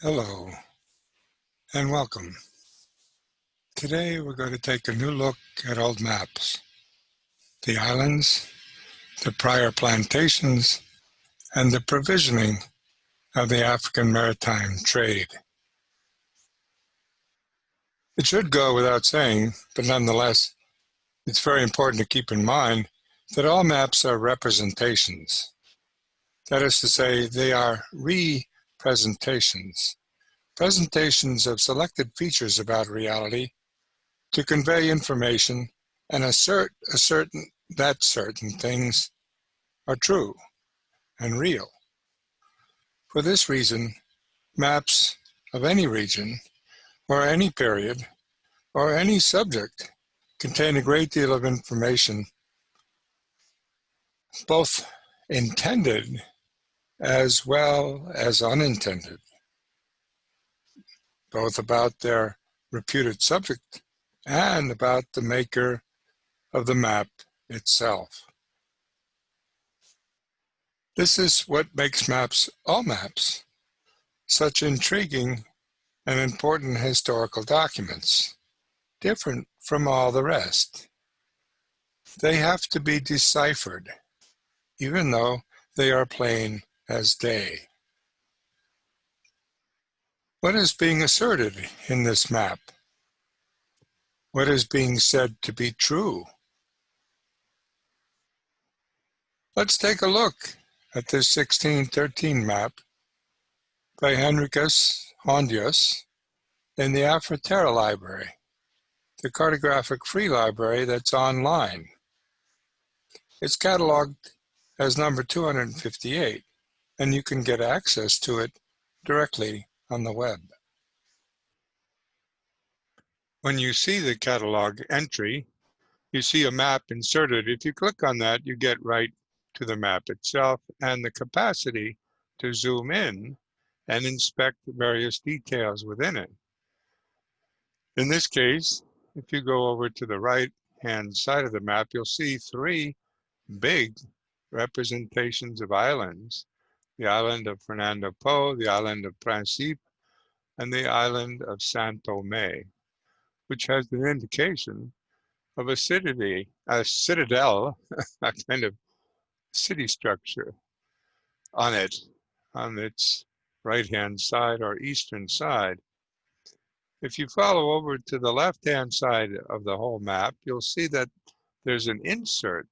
Hello and welcome. Today we're going to take a new look at old maps, the islands, the prior plantations, and the provisioning of the African maritime trade. It should go without saying, but nonetheless, it's very important to keep in mind that all maps are representations. That is to say, they are representations, presentations of selected features about reality to convey information and assert that certain things are true and real. For this reason, maps of any region or any period or any subject contain a great deal of information, both intended as well as unintended, both about their reputed subject and about the maker of the map itself. This is what makes maps, all maps, such intriguing and important historical documents, different from all the rest. They have to be deciphered, even though they are plain as day. What is being asserted in this map? What is being said to be true? Let's take a look at this 1613 map by Hendrick Doncker in the Afro-Terra Library, the cartographic free library that's online. It's cataloged as number 258, and you can get access to it directly on the web. When you see the catalog entry, you see a map inserted. If you click on that, you get right to the map itself and the capacity to zoom in and inspect various details within it. In this case, if you go over to the right-hand side of the map, you'll see three big representations of islands: the island of Fernando Po, the island of Principe, and the island of Saint Thomé, which has an indication of a citadel, a kind of city structure on its right-hand side or eastern side. If you follow over to the left-hand side of the whole map, you'll see that there's an insert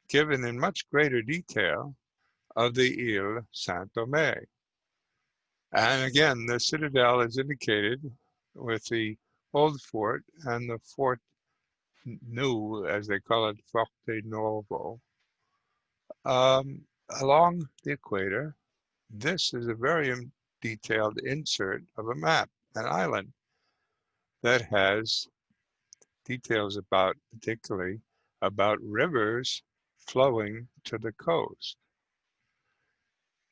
given in much greater detail of the Ile Saint-Thomé. And again, the citadel is indicated with the old fort and the Fort New, as they call it, Forte Novo. Along the equator, this is a very detailed insert of a map, an island that has details about, particularly about rivers flowing to the coast.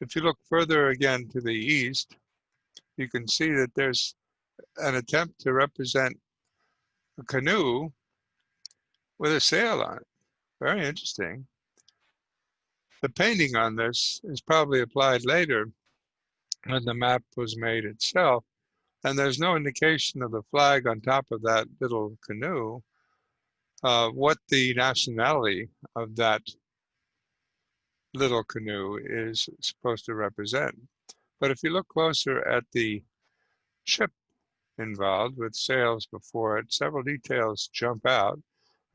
If you look further again to the east, you can see that there's an attempt to represent a canoe with a sail on it. Very interesting. The painting on this is probably applied later when the map was made itself, and there's no indication of the flag on top of that little canoe, what the nationality of that little canoe is supposed to represent. But if you look closer at the ship involved with sails before it, several details jump out,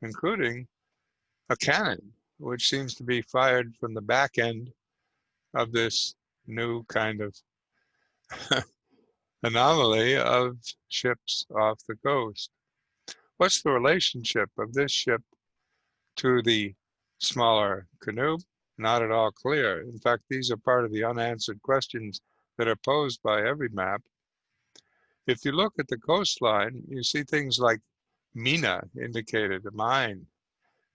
including a cannon, which seems to be fired from the back end of this new kind of anomaly of ships off the coast. What's the relationship of this ship to the smaller canoe? Not at all clear. In fact, these are part of the unanswered questions that are posed by every map. If you look at the coastline, you see things like Mina indicated, a mine.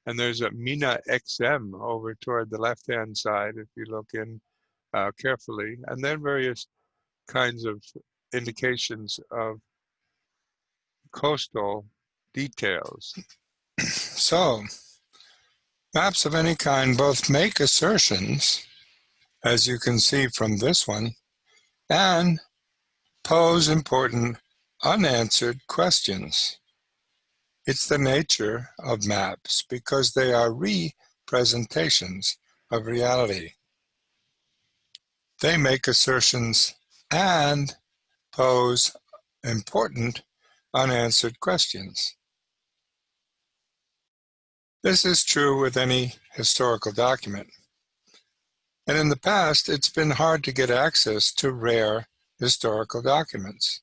And there's a Mina XM over toward the left-hand side if you look in carefully. And then various kinds of indications of coastal details. So, maps of any kind both make assertions, as you can see from this one, and pose important unanswered questions. It's the nature of maps because they are representations of reality. They make assertions and pose important unanswered questions. This is true with any historical document. And in the past, it's been hard to get access to rare historical documents.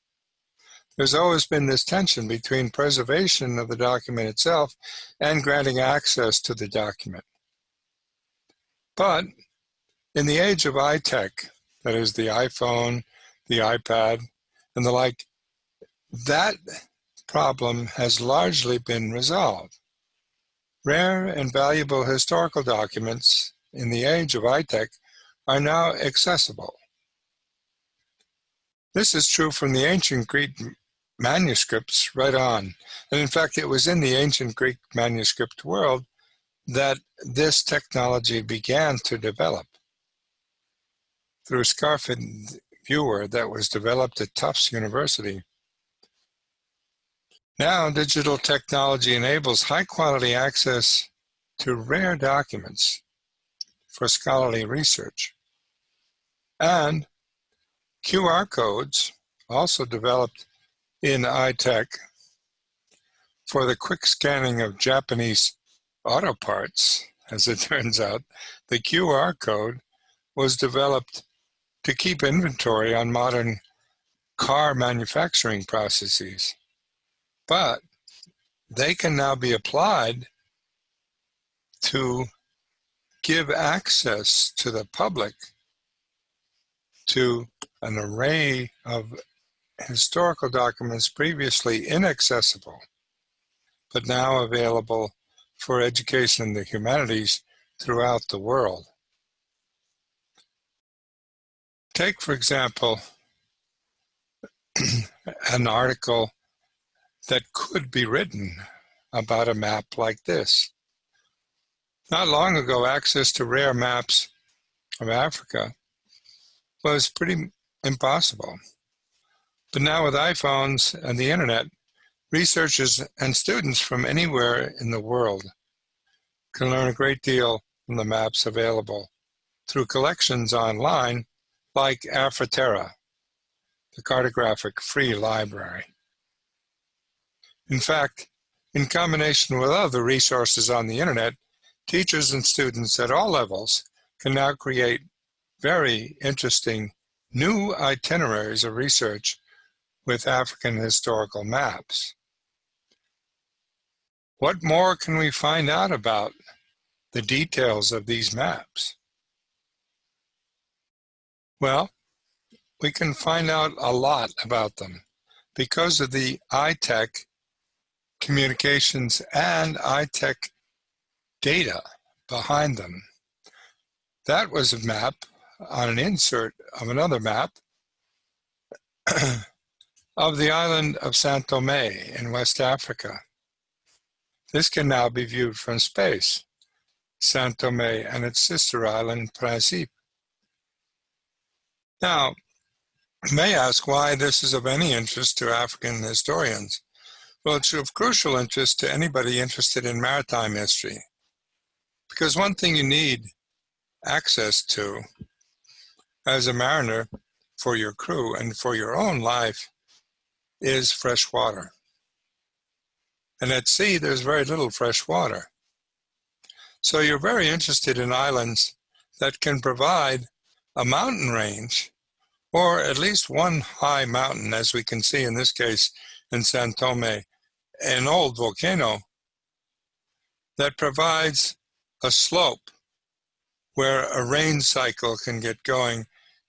There's always been this tension between preservation of the document itself and granting access to the document. But in the age of iTech, that is the iPhone, the iPad, and the like, that problem has largely been resolved. Rare and valuable historical documents in the age of iTech are now accessible. This is true from the ancient Greek manuscripts right on. And in fact, it was in the ancient Greek manuscript world that this technology began to develop. Through Scarfid Viewer that was developed at Tufts University. Now, digital technology enables high-quality access to rare documents for scholarly research. And QR codes, also developed in iTech for the quick scanning of Japanese auto parts, as it turns out, the QR code was developed to keep inventory on modern car manufacturing processes. But they can now be applied to give access to the public to an array of historical documents previously inaccessible, but now available for education in the humanities throughout the world. Take, for example, an article that could be written about a map like this. Not long ago, access to rare maps of Africa was pretty impossible. But now with iPhones and the internet, researchers and students from anywhere in the world can learn a great deal from the maps available through collections online like Afroterra, the cartographic free library. In fact, in combination with other resources on the internet, teachers and students at all levels can now create very interesting new itineraries of research with African historical maps. What more can we find out about the details of these maps? Well, we can find out a lot about them because of the iTech communications and iTech data behind them. That was a map on an insert of another map of the island of São Tomé in West Africa. This can now be viewed from space, São Tomé and its sister island, Principe. Now, you may ask why this is of any interest to African historians. Well, it's of crucial interest to anybody interested in maritime history, because one thing you need access to as a mariner for your crew and for your own life is fresh water. And at sea, there's very little fresh water. So you're very interested in islands that can provide a mountain range, or at least one high mountain, as we can see in this case in São Tomé, an old volcano that provides a slope where a rain cycle can get going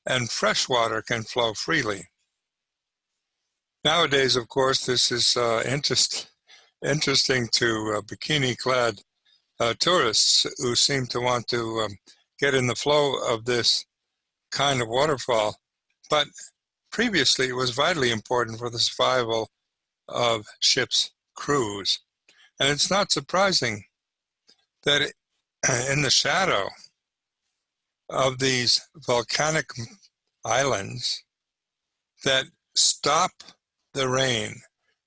and fresh water can flow freely. Nowadays, of course, this is interesting to bikini-clad tourists who seem to want to get in the flow of this kind of waterfall. But previously, it was vitally important for the survival of ships' crews. And it's not surprising that in the shadow of these volcanic islands, that stop the rain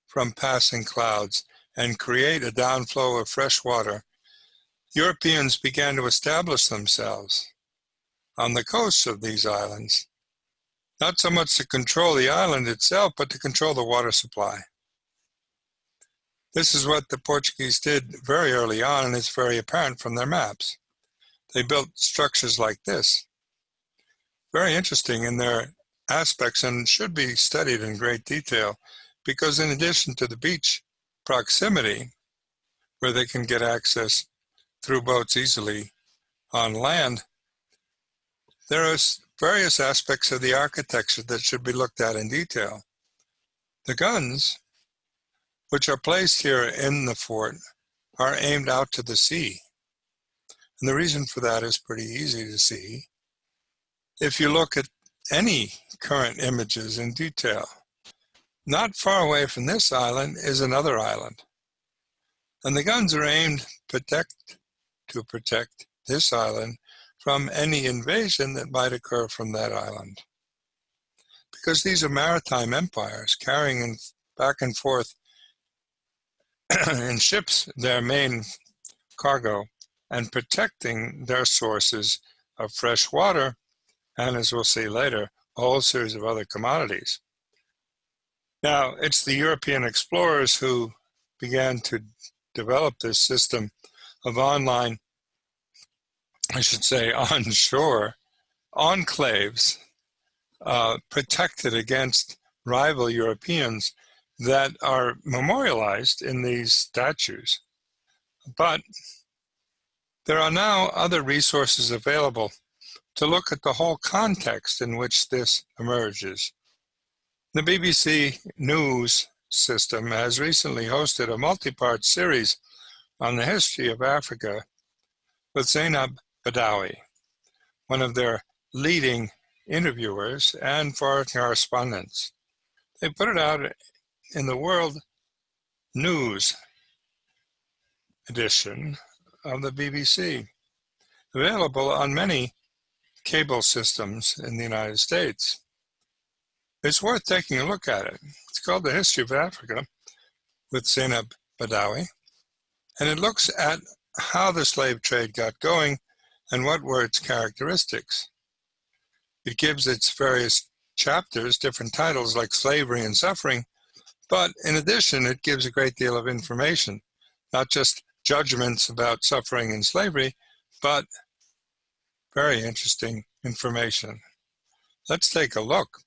from passing clouds and create a downflow of fresh water, Europeans began to establish themselves on the coasts of these islands, not so much to control the island itself, but to control the water supply. This is what the Portuguese did very early on, and it's very apparent from their maps. They built structures like this. Very interesting in their aspects and should be studied in great detail, because in addition to the beach proximity, where they can get access through boats easily on land, there are various aspects of the architecture that should be looked at in detail. The guns, which are placed here in the fort, are aimed out to the sea. And the reason for that is pretty easy to see. If you look at any current images in detail, not far away from this island is another island. And the guns are aimed to protect this island from any invasion that might occur from that island. Because these are maritime empires carrying back and forth in ships their main cargo and protecting their sources of fresh water, and as we'll see later, a whole series of other commodities. Now, it's the European explorers who began to develop this system of onshore enclaves protected against rival Europeans that are memorialized in these statues. But there are now other resources available to look at the whole context in which this emerges. The BBC News system has recently hosted a multi-part series on the history of Africa with Zainab Badawi, one of their leading interviewers and foreign correspondents. They put it out in the World News edition of the BBC, available on many cable systems in the United States. It's worth taking a look at it. It's called The History of Africa with Zainab Badawi, and it looks at how the slave trade got going and what were its characteristics. It gives its various chapters different titles like Slavery and Suffering, but in addition, it gives a great deal of information, not just judgments about suffering and slavery, but very interesting information. Let's take a look.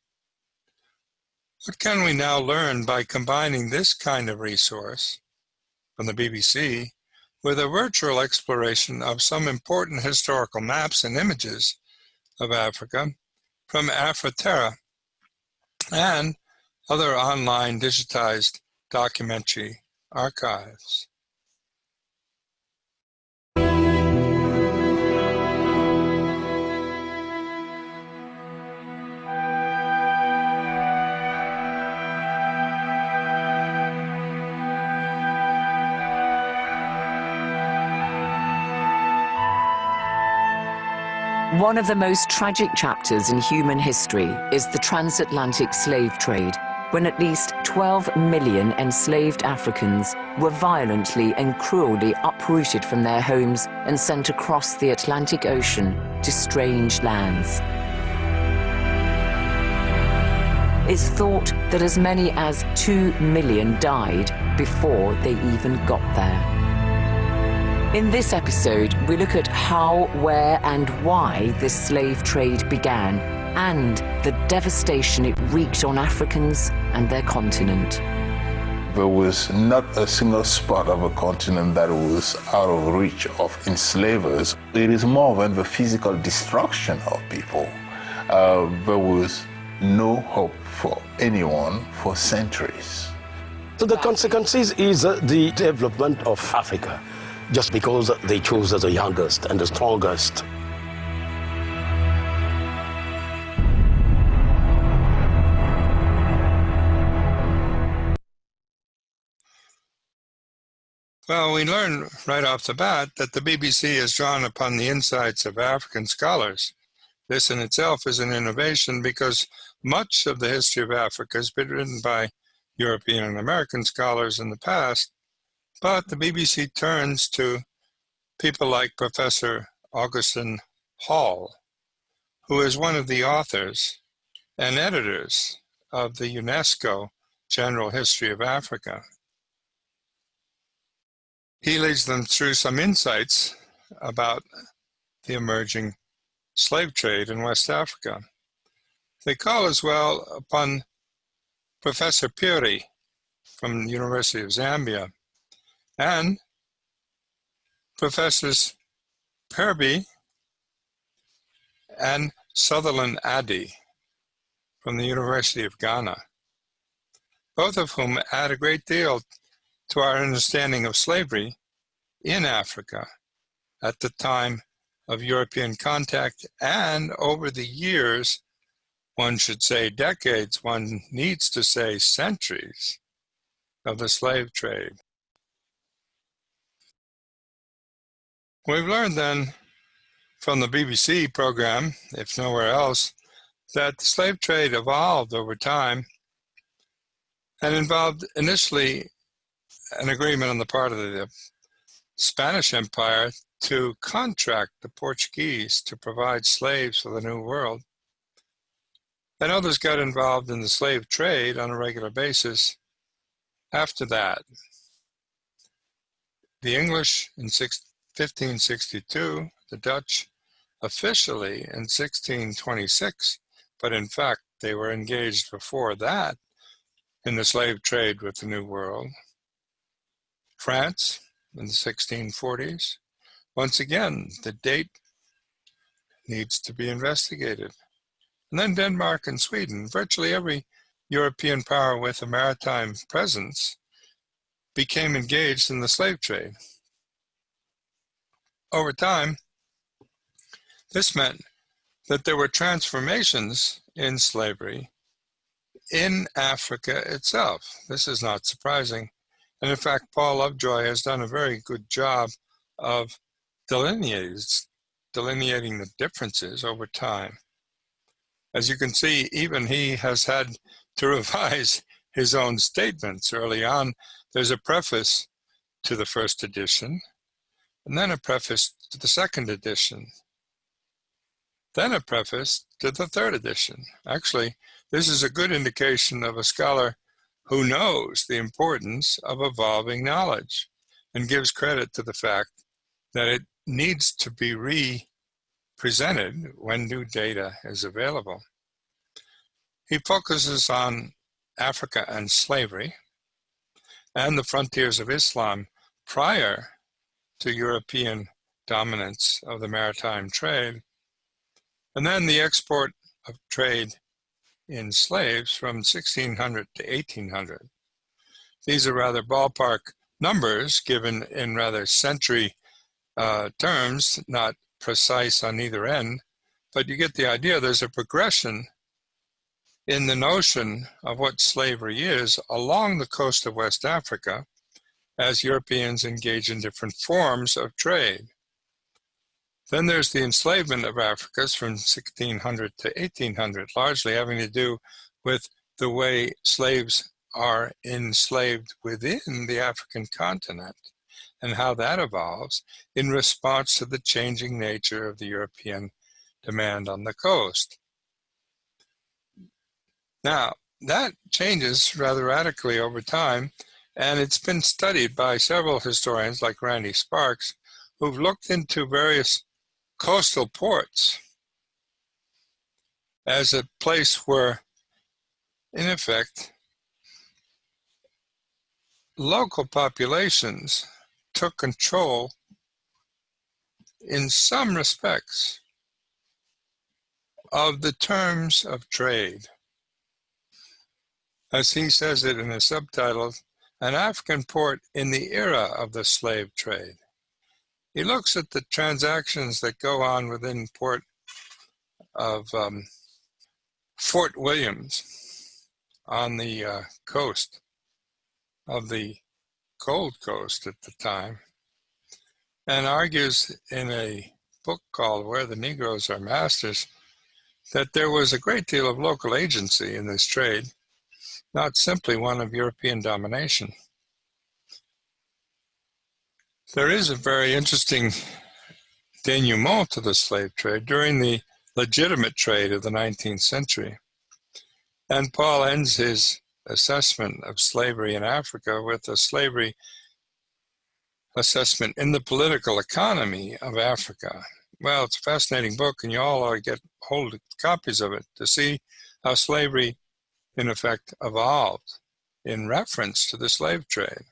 What can we now learn by combining this kind of resource from the BBC with a virtual exploration of some important historical maps and images of Africa from Afroterra and other online digitized documentary archives? One of the most tragic chapters in human history is the transatlantic slave trade, when at least 12 million enslaved Africans were violently and cruelly uprooted from their homes and sent across the Atlantic Ocean to strange lands. It's thought that as many as 2 million died before they even got there. In this episode, we look at how, where, and why this slave trade began, and the devastation it wreaked on Africans and their continent. There was not a single spot of a continent that was out of reach of enslavers. It is more than the physical destruction of people. There was no hope for anyone for centuries. So the consequences is the development of Africa, just because they chose the youngest and the strongest. Well, we learn right off the bat that the BBC has drawn upon the insights of African scholars. This in itself is an innovation because Much of the history of Africa has been written by European and American scholars in the past, but the BBC turns to people like Professor Augustin Hall, who is one of the authors and editors of the UNESCO General History of Africa. He leads them through some insights about the emerging slave trade in West Africa. They call as well upon Professor Piri from the University of Zambia and Professors Perby and Sutherland Addy from the University of Ghana, both of whom add a great deal to our understanding of slavery in Africa at the time of European contact and over the years, one should say decades, one needs to say centuries, of the slave trade. We've learned then from the BBC program, if nowhere else, that the slave trade evolved over time and involved initially an agreement on the part of the Spanish Empire to contract the Portuguese to provide slaves for the New World. And others got involved in the slave trade on a regular basis after that. The English in 1562, the Dutch officially in 1626, but in fact they were engaged before that in the slave trade with the New World. France in the 1640s. Once again, the date needs to be investigated. And then Denmark and Sweden. Virtually every European power with a maritime presence became engaged in the slave trade. Over time, this meant that there were transformations in slavery in Africa itself. This is not surprising. And in fact, Paul Lovejoy has done a very good job of delineating the differences over time. As you can see, even he has had to revise his own statements. Early on, there's a preface to the first edition, and then a preface to the second edition, then a preface to the third edition. Actually, this is a good indication of a scholar who knows the importance of evolving knowledge and gives credit to the fact that it needs to be re-presented when new data is available. He focuses on Africa and slavery and the frontiers of Islam prior to European dominance of the maritime trade, and then the export of trade in slaves from 1600 to 1800. These are rather ballpark numbers given in rather century terms, not precise on either end, but you get the idea. There's a progression in the notion of what slavery is along the coast of West Africa as Europeans engage in different forms of trade. Then there's the enslavement of Africans from 1600 to 1800, largely having to do with the way slaves are enslaved within the African continent and how that evolves in response to the changing nature of the European demand on the coast. Now, that changes rather radically over time, and it's been studied by several historians like Randy Sparks, who've looked into various coastal ports as a place where, in effect, local populations took control in some respects of the terms of trade. As he says it in his subtitle, An African Port in the Era of the Slave Trade. He looks at the transactions that go on within port of Fort Williams on the coast of the Gold Coast at the time, and argues in a book called Where the Negroes Are Masters that there was a great deal of local agency in this trade, not simply one of European domination. There is a very interesting denouement to the slave trade during the legitimate trade of the 19th century. And Paul ends his assessment of slavery in Africa with a slavery assessment in the political economy of Africa. Well, it's a fascinating book, and you all ought to get hold of copies of it to see how slavery, in effect, evolved in reference to the slave trade.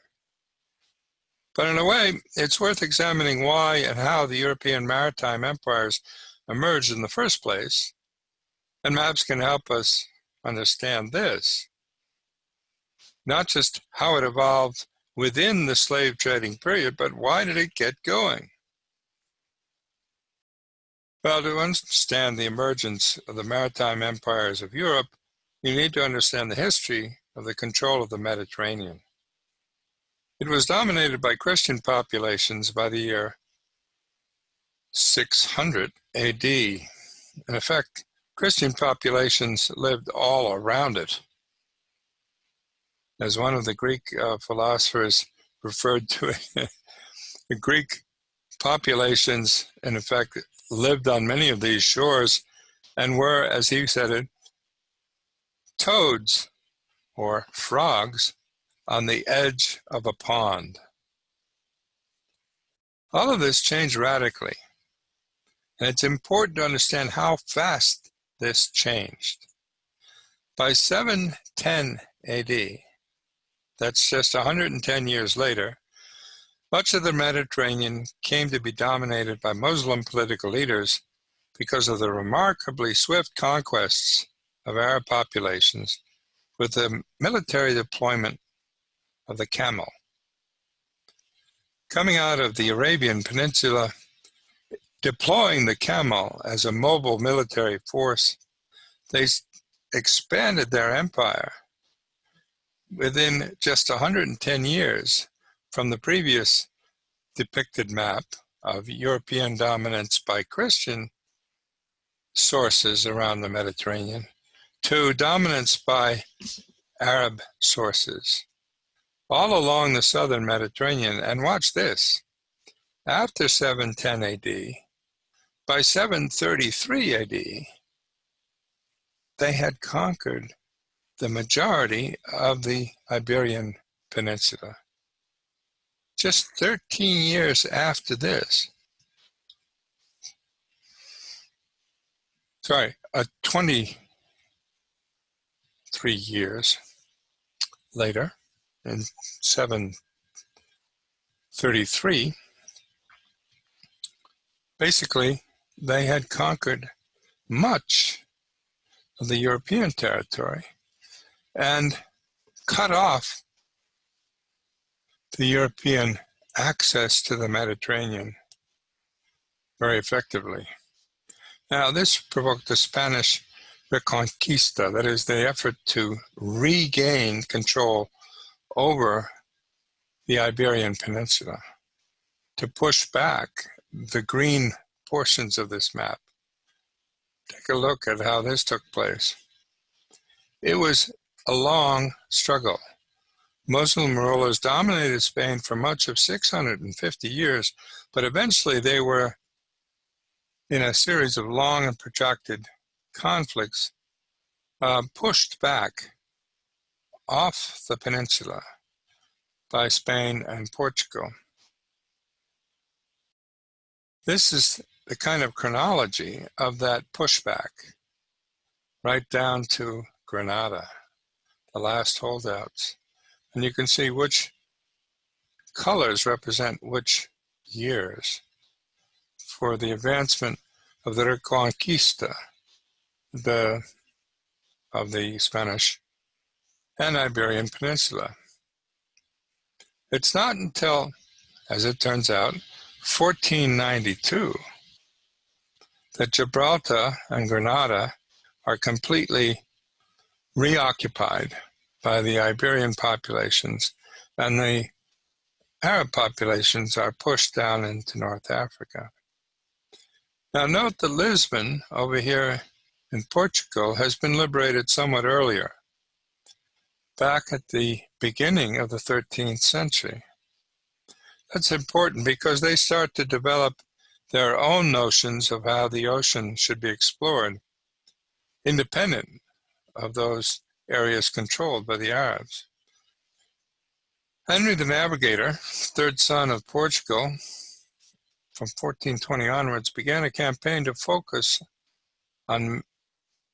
But in a way, it's worth examining why and how the European maritime empires emerged in the first place, and maps can help us understand this. Not just how it evolved within the slave trading period, but why did it get going? Well, to understand the emergence of the maritime empires of Europe, you need to understand the history of the control of the Mediterranean. It was dominated by Christian populations by the year 600 AD. In effect, Christian populations lived all around it. As one of the Greek philosophers referred to it, the Greek populations, in effect, lived on many of these shores and were, as he said it, toads or frogs on the edge of a pond. All of this changed radically, and it's important to understand how fast this changed. By 710 AD, that's just 110 years later, much of the Mediterranean came to be dominated by Muslim political leaders because of the remarkably swift conquests of Arab populations with the military deployment of the camel. Coming out of the Arabian Peninsula, deploying the camel as a mobile military force, they expanded their empire within just 110 years from the previous depicted map of European dominance by Christian sources around the Mediterranean to dominance by Arab sources all along the southern Mediterranean. And watch this. After 710 AD, by 733 AD, they had conquered the majority of the Iberian Peninsula. Just 13 years after this, 23 years later, in 733, basically they had conquered much of the European territory and cut off the European access to the Mediterranean very effectively. Now, this provoked the Spanish Reconquista, that is, the effort to regain control over the Iberian Peninsula, to push back the green portions of this map. Take a look at how this took place. It was a long struggle. Muslim rulers dominated Spain for much of 650 years, but eventually they were, in a series of long and protracted conflicts, pushed back off the peninsula by Spain and Portugal. This is the kind of chronology of that pushback, right down to Granada, the last holdouts. And you can see which colors represent which years for the advancement of the Reconquista of the Spanish and Iberian Peninsula. It's not until, as it turns out, 1492 that Gibraltar and Granada are completely reoccupied by the Iberian populations, and the Arab populations are pushed down into North Africa. Now note that Lisbon over here in Portugal has been liberated somewhat earlier, back at the beginning of the 13th century. That's important because they start to develop their own notions of how the ocean should be explored, independent of those areas controlled by the Arabs. Henry the Navigator, third son of Portugal, from 1420 onwards, began a campaign to focus on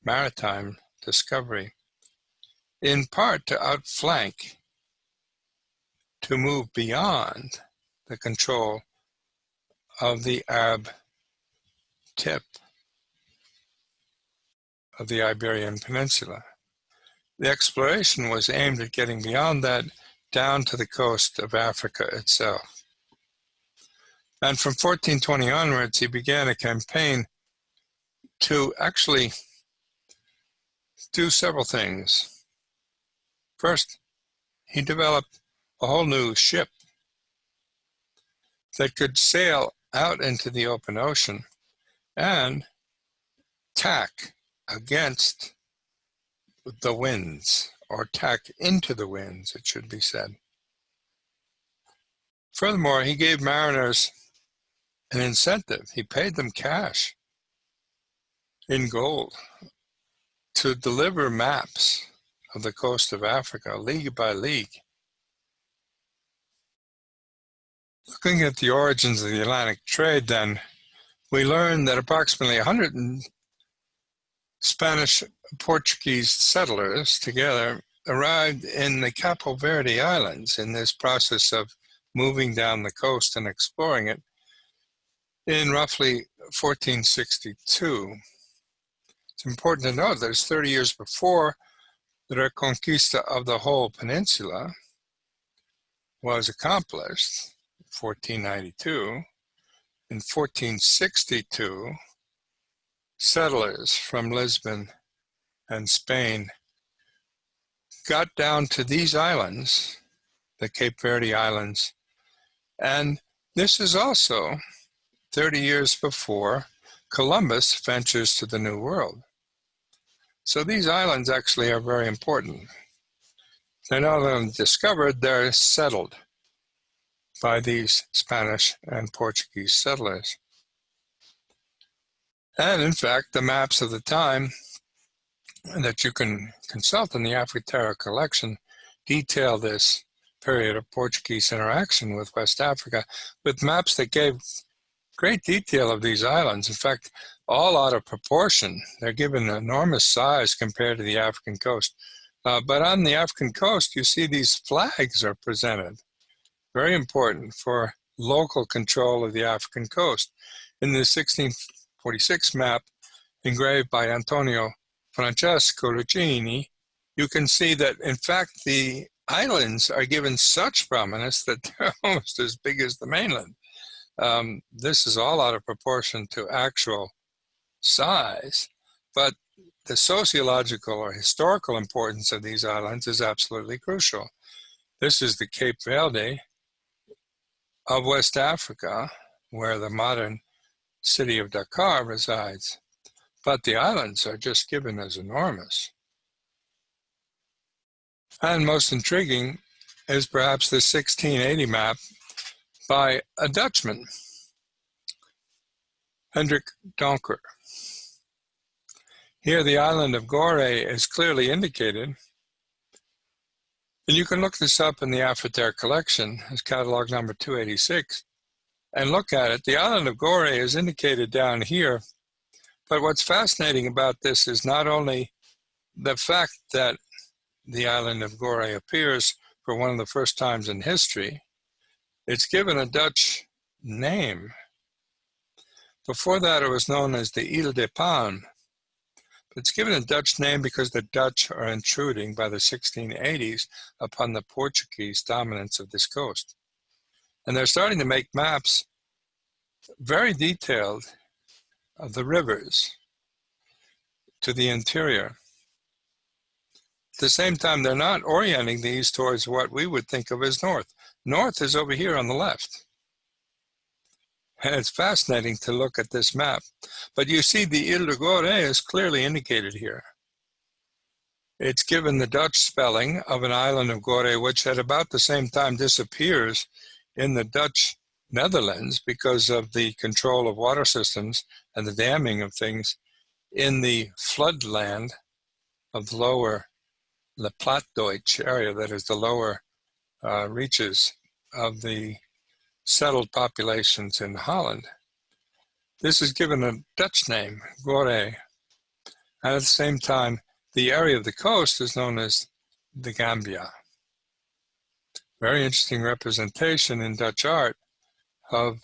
maritime discovery, in part to outflank, to move beyond the control of the Arab tip of the Iberian Peninsula. The exploration was aimed at getting beyond that down to the coast of Africa itself. And from 1420 onwards, he began a campaign to actually do several things. First, he developed a whole new ship that could sail out into the open ocean and tack against the winds, or tack into the winds, it should be said. Furthermore, he gave mariners an incentive. He paid them cash in gold to deliver maps of the coast of Africa, league by league. Looking at the origins of the Atlantic trade, then, we learn that approximately 100 Spanish Portuguese settlers together arrived in the Capo Verde Islands in this process of moving down the coast and exploring it in roughly 1462. It's important to note that it's 30 years before the reconquista of the whole peninsula was accomplished, 1492. In 1462, settlers from Lisbon and Spain got down to these islands, the Cape Verde Islands, and this is also 30 years before Columbus ventures to the New World. So these islands actually are very important. They're not only discovered, they're settled by these Spanish and Portuguese settlers. And in fact, the maps of the time that you can consult in the Afriterra collection detail this period of Portuguese interaction with West Africa, with maps that gave great detail of these islands. In fact, all out of proportion. They're given enormous size compared to the African coast. But on the African coast, you see these flags are presented. Very important for local control of the African coast. In the 1646 map, engraved by Antonio Francesco Lucchini, you can see that, in fact, the islands are given such prominence that they're almost as big as the mainland. This is all out of proportion to actual size, but the sociological or historical importance of these islands is absolutely crucial. This is the Cape Verde of West Africa, where the modern city of Dakar resides, but the islands are just given as enormous. And most intriguing is perhaps the 1680 map by a Dutchman, Hendrick Doncker. Here the island of Gore is clearly indicated, and you can look this up in the Afriterra collection as catalog number 286 and look at it. The island of Gore is indicated down here, but what's fascinating about this is not only the fact that the island of Gore appears for one of the first times in history, it's given a Dutch name. Before that, it was known as the Ile de Palm. It's given a Dutch name because the Dutch are intruding by the 1680s upon the Portuguese dominance of this coast. And they're starting to make maps very detailed of the rivers to the interior. At the same time, they're not orienting these towards what we would think of as north. North is over here on the left. And it's fascinating to look at this map. But you see the Ile de Gore is clearly indicated here. It's given the Dutch spelling of an island of Gore, which at about the same time disappears in the Dutch Netherlands because of the control of water systems and the damming of things in the floodland of the lower Le Plattdeutsch area, that is the lower reaches of the settled populations in Holland. This is given a Dutch name, Gore, and at the same time, the area of the coast is known as the Gambia. Very interesting representation in Dutch art of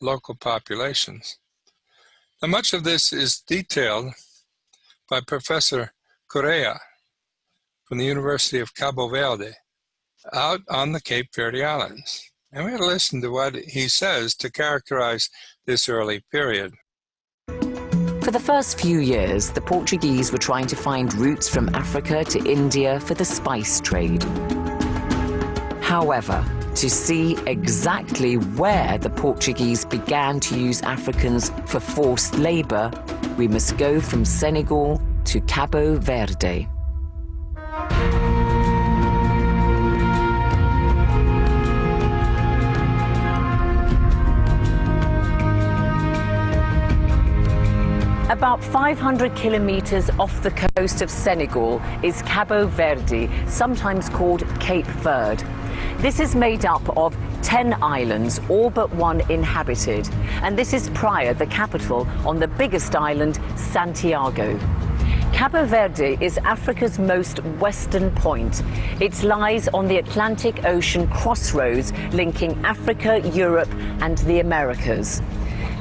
local populations. Now, much of this is detailed by Professor Correa from the University of Cabo Verde out on the Cape Verde Islands. And we're going to listen to what he says to characterize this early period. For the first few years, the Portuguese were trying to find routes from Africa to India for the spice trade. However, to see exactly where the Portuguese began to use Africans for forced labor, we must go from Senegal to Cabo Verde. About 500 kilometers off the coast of Senegal is Cabo Verde, sometimes called Cape Verde. This is made up of 10 islands, all but one inhabited, and this is Praia, the capital, on the biggest island, Santiago. Cabo Verde is Africa's most western point. It lies on the Atlantic Ocean crossroads linking Africa, Europe, and the Americas.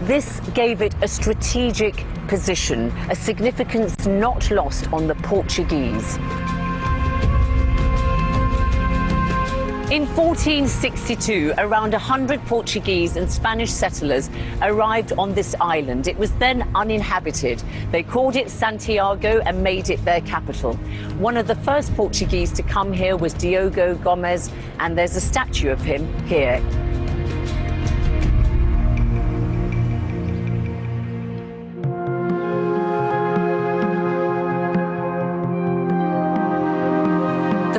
This gave it a strategic position, a significance not lost on the Portuguese. In 1462, around 100 Portuguese and Spanish settlers arrived on this island. It was then uninhabited. They called it Santiago and made it their capital. One of the first Portuguese to come here was Diogo Gomes, and there's a statue of him here.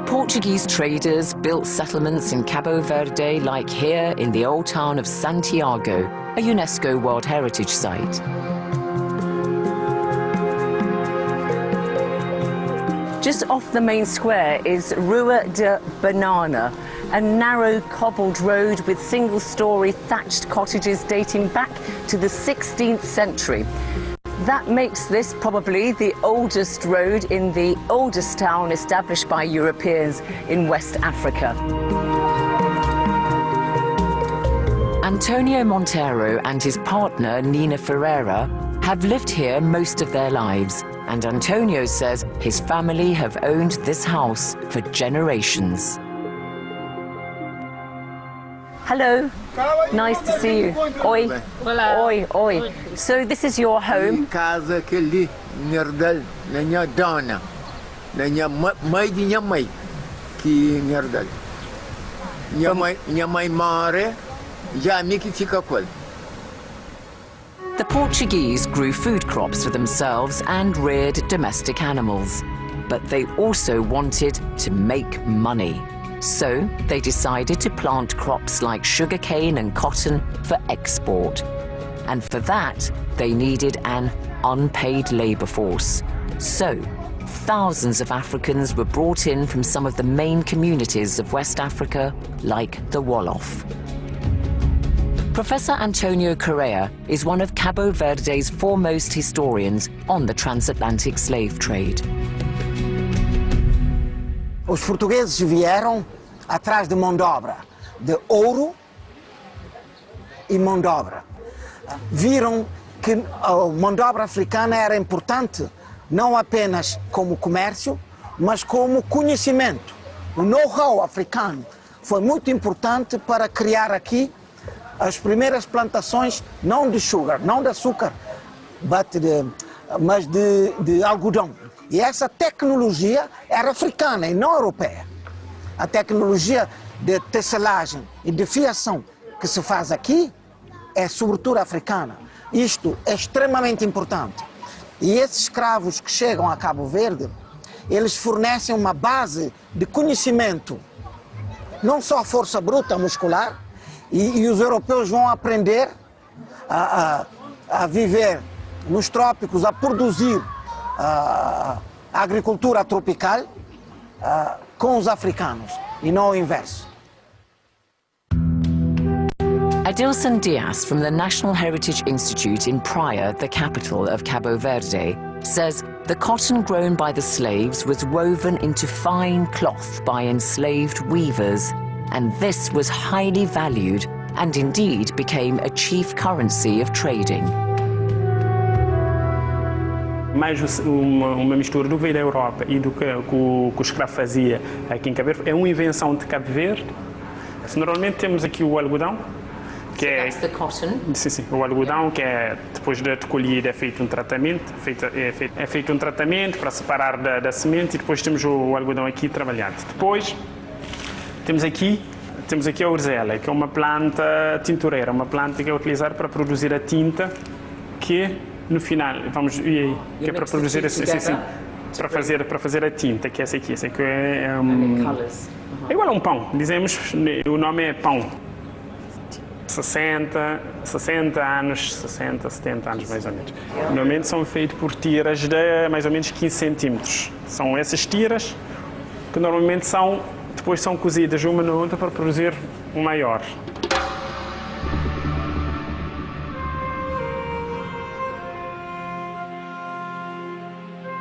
Portuguese traders built settlements in Cabo Verde, like here in the old town of Santiago, a UNESCO World Heritage Site. Just off the main square is Rua de Banana, a narrow cobbled road with single-story thatched cottages dating back to the 16th century. That makes this probably the oldest road in the oldest town established by Europeans in West Africa. Antonio Monteiro and his partner Nina Ferreira have lived here most of their lives, and Antonio says his family have owned this house for generations. Hello, nice to see you. Oi, oi, oi. So this is your home? Casa que ali, Nerdal, na minha dona, na minha mãe de minha mãe, que Nerdal. Minha mãe mora, já me que fica com. The Portuguese grew food crops for themselves and reared domestic animals, but they also wanted to make money. So they decided to plant crops like sugarcane and cotton for export. And for that, they needed an unpaid labor force. So thousands of Africans were brought in from some of the main communities of West Africa, like the Wolof. Professor Antonio Correa is one of Cabo Verde's foremost historians on the transatlantic slave trade. Os portugueses vieram atrás de mão de obra, de ouro e mão de obra. Viram que a mão de obra africana era importante, não apenas como comércio, mas como conhecimento. O know-how africano foi muito importante para criar aqui as primeiras plantações, não de sugar, não de açúcar, mas de algodão. E essa tecnologia era africana e não europeia. A tecnologia de tecelagem e de fiação que se faz aqui é sobretudo africana. Isto é extremamente importante. E esses escravos que chegam a Cabo Verde, eles fornecem uma base de conhecimento, não só força bruta muscular, e os europeus vão aprender a viver nos trópicos, a produzir a agricultura tropical com os africanos, e não o inverso. Adilson Dias from the National Heritage Institute in Praia, the capital of Cabo Verde, says the cotton grown by the slaves was woven into fine cloth by enslaved weavers, and this was highly valued and indeed became a chief currency of trading. Mais uma mistura do que veio da Europa e do que o escravo fazia aqui em Cabo Verde. É uma invenção de Cabo Verde. Normalmente temos aqui o algodão, que é the cotton. Sim, o algodão, que é depois da colhida é feito um tratamento, é feito um tratamento para separar da semente, e depois temos o algodão aqui trabalhado. Depois temos aqui a orzela, que é uma planta tintureira, uma planta que é utilizada para produzir a tinta, que no final que é para produzir para fazer a tinta, que é essa aqui. Essa aqui é igual a um pão. Dizemos, o nome é pão. 60 anos, 60, 70 anos mais ou menos. Normalmente são feitos por tiras de mais ou menos 15 centímetros. São essas tiras que normalmente depois são cozidas uma na outra para produzir um maior.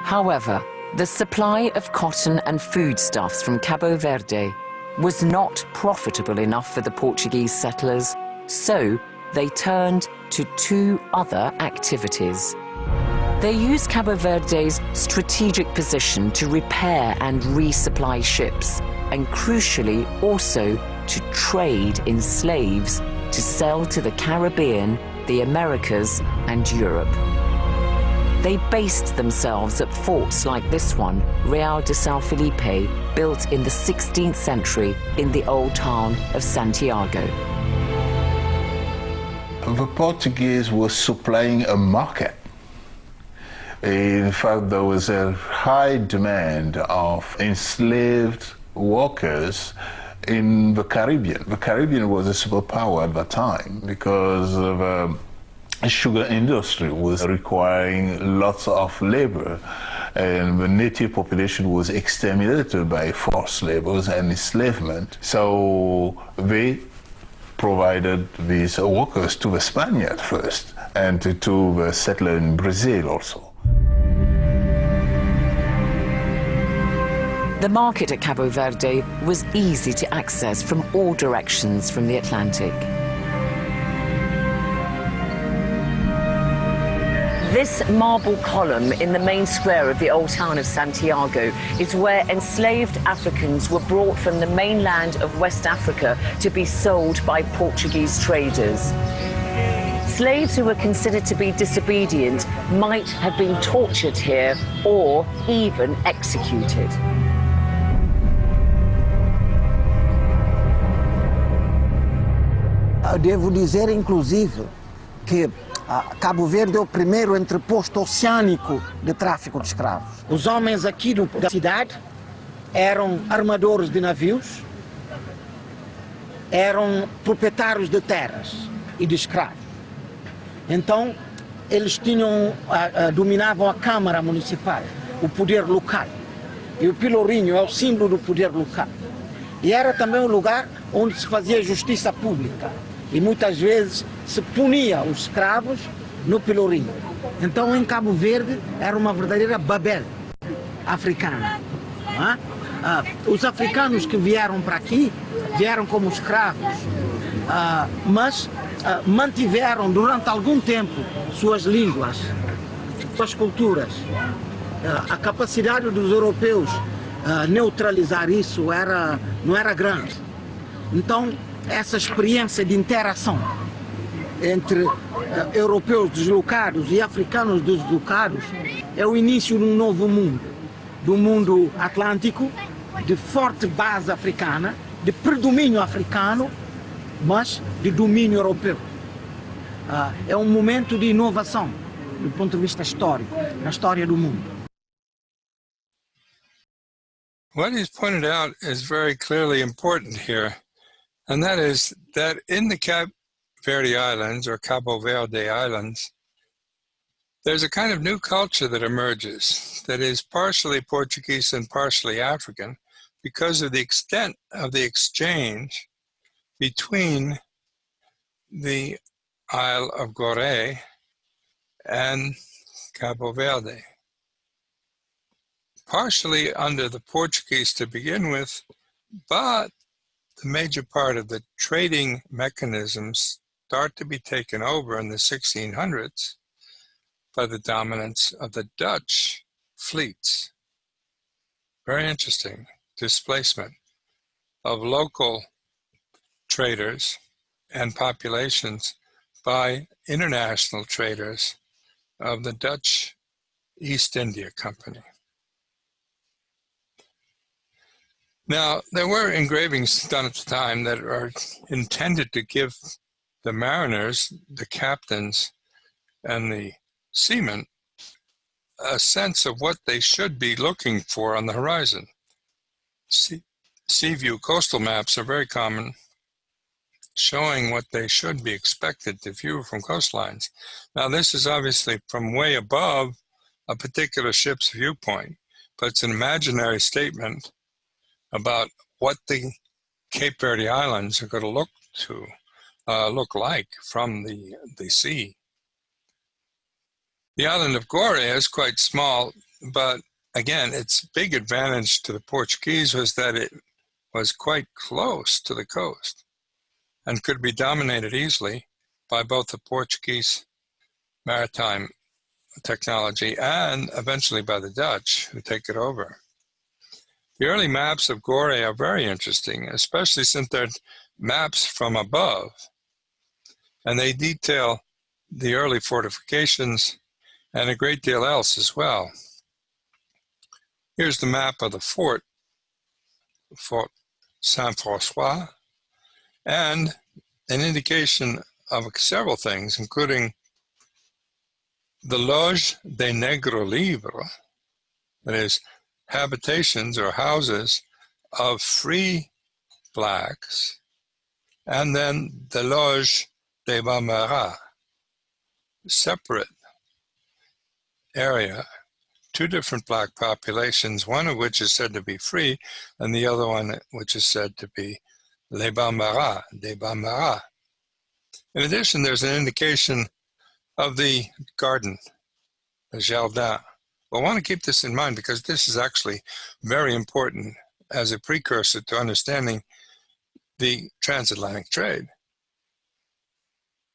However, the supply of cotton and foodstuffs from Cabo Verde was not profitable enough for the Portuguese settlers, so they turned to two other activities. They used Cabo Verde's strategic position to repair and resupply ships, and crucially also to trade in slaves to sell to the Caribbean, the Americas, and Europe. They based themselves at forts like this one, Real de São Felipe, built in the 16th century in the old town of Santiago. The Portuguese were supplying a market. In fact, there was a high demand of enslaved workers in the Caribbean. The Caribbean was a superpower at that time because the sugar industry was requiring lots of labor, and the native population was exterminated by forced labors and enslavement. So they provided these workers to the Spaniards first, and to the settler in Brazil also. The market at Cabo Verde was easy to access from all directions from the Atlantic. This marble column in the main square of the old town of Santiago is where enslaved Africans were brought from the mainland of West Africa to be sold by Portuguese traders. Slaves who were considered to be disobedient might have been tortured here or even executed. Devo dizer, inclusive, que Cabo Verde é o primeiro entreposto oceânico de tráfico de escravos. Os homens aqui da cidade eram armadores de navios, eram proprietários de terras e de escravos. Então, eles dominavam a Câmara Municipal, o poder local. E o Pelourinho é o símbolo do poder local. E era também um lugar onde se fazia justiça pública. E muitas vezes se punia os escravos no Pelourinho. Então, em Cabo Verde, era uma verdadeira Babel africana. Não é? Os africanos que vieram para aqui, vieram como escravos, mas mantiveram durante algum tempo suas línguas, suas culturas. A capacidade dos europeus neutralizar isso não era grande. Então, essa experiência de interação entre europeus deslocados e africanos deslocados é o início de um novo mundo, do mundo atlântico, de forte base africana, de predomínio africano, mas de domínio europeu. É momento de inovação, do ponto de vista histórico, na história do mundo. What he's pointed out is very clearly important here, and that is that in the Cape Verde Islands, or Cabo Verde Islands, there's a kind of new culture that emerges that is partially Portuguese and partially African because of the extent of the exchange between the Isle of Gorée and Cabo Verde. Partially under the Portuguese to begin with, but the major part of the trading mechanisms start to be taken over in the 1600s by the dominance of the Dutch fleets. Very interesting displacement of local traders and populations by international traders of the Dutch East India Company. Now, there were engravings done at the time that are intended to give the mariners, the captains, and the seamen a sense of what they should be looking for on the horizon. Sea view coastal maps are very common, showing what they should be expected to view from coastlines. Now, this is obviously from way above a particular ship's viewpoint, but it's an imaginary statement about what the Cape Verde Islands are going to look like from the sea. The island of Gorée is quite small, but again, its big advantage to the Portuguese was that it was quite close to the coast and could be dominated easily by both the Portuguese maritime technology and eventually by the Dutch, who take it over. The early maps of Gorée are very interesting, especially since they're maps from above, and they detail the early fortifications and a great deal else as well. Here's the map of the Fort Saint-François, and an indication of several things, including the Loge des Nègres Libres, that is, habitations or houses of free blacks, and then the Loge des Bambara, separate area, two different black populations, one of which is said to be free, and the other one which is said to be les Bambara, des Bambara. In addition, there's an indication of the garden, the jardin. We'll want to keep this in mind because this is actually very important as a precursor to understanding the transatlantic trade.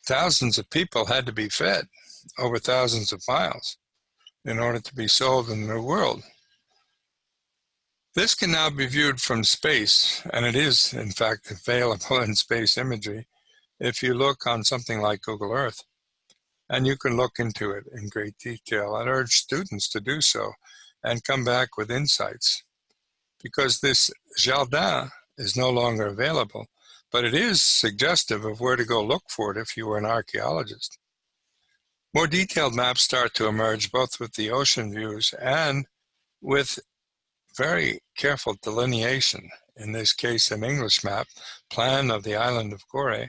Thousands of people had to be fed over thousands of miles in order to be sold in the New World. This can now be viewed from space, and it is, in fact, available in space imagery if you look on something like Google Earth. And you can look into it in great detail. I'd urge students to do so and come back with insights, because this jardin is no longer available, but it is suggestive of where to go look for it if you were an archaeologist. More detailed maps start to emerge, both with the ocean views and with very careful delineation, in this case an English map, plan of the island of Gorée,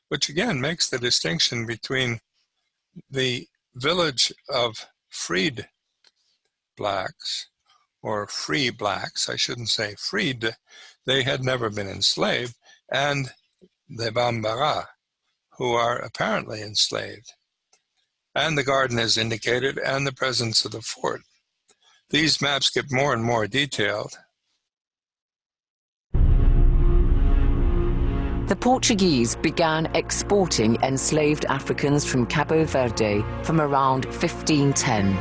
which again makes the distinction between the village of freed blacks, or free blacks, I shouldn't say freed, they had never been enslaved, and the Bambara, who are apparently enslaved. And the garden is indicated, and the presence of the fort. These maps get more and more detailed. The Portuguese began exporting enslaved Africans from Cabo Verde from around 1510.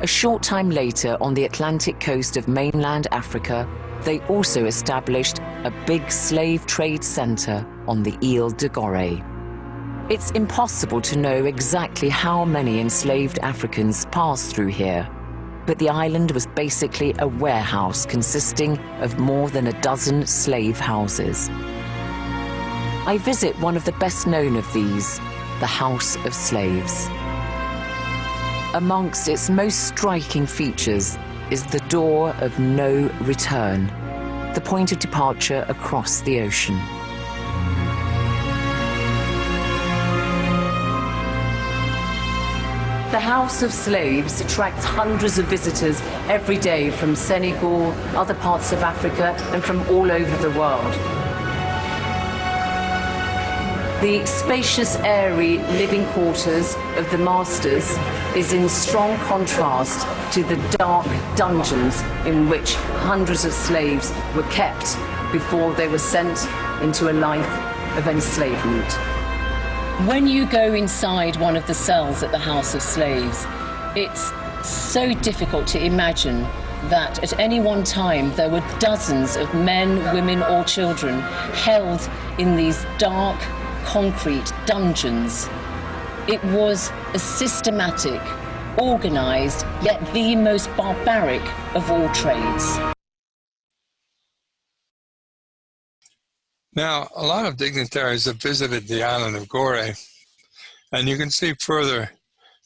A short time later, on the Atlantic coast of mainland Africa, they also established a big slave trade center on the Ile de Gorée. It's impossible to know exactly how many enslaved Africans passed through here, but the island was basically a warehouse consisting of more than a dozen slave houses. I visit one of the best known of these, the House of Slaves. Amongst its most striking features is the door of no return, the point of departure across the ocean. The House of Slaves attracts hundreds of visitors every day from Senegal, other parts of Africa, and from all over the world. The spacious, airy living quarters of the masters is in strong contrast to the dark dungeons in which hundreds of slaves were kept before they were sent into a life of enslavement. When you go inside one of the cells at the House of Slaves, it's so difficult to imagine that at any one time there were dozens of men, women or children held in these dark, concrete dungeons. It was a systematic, organized, yet the most barbaric of all trades. Now, a lot of dignitaries have visited the island of Goree, and you can see further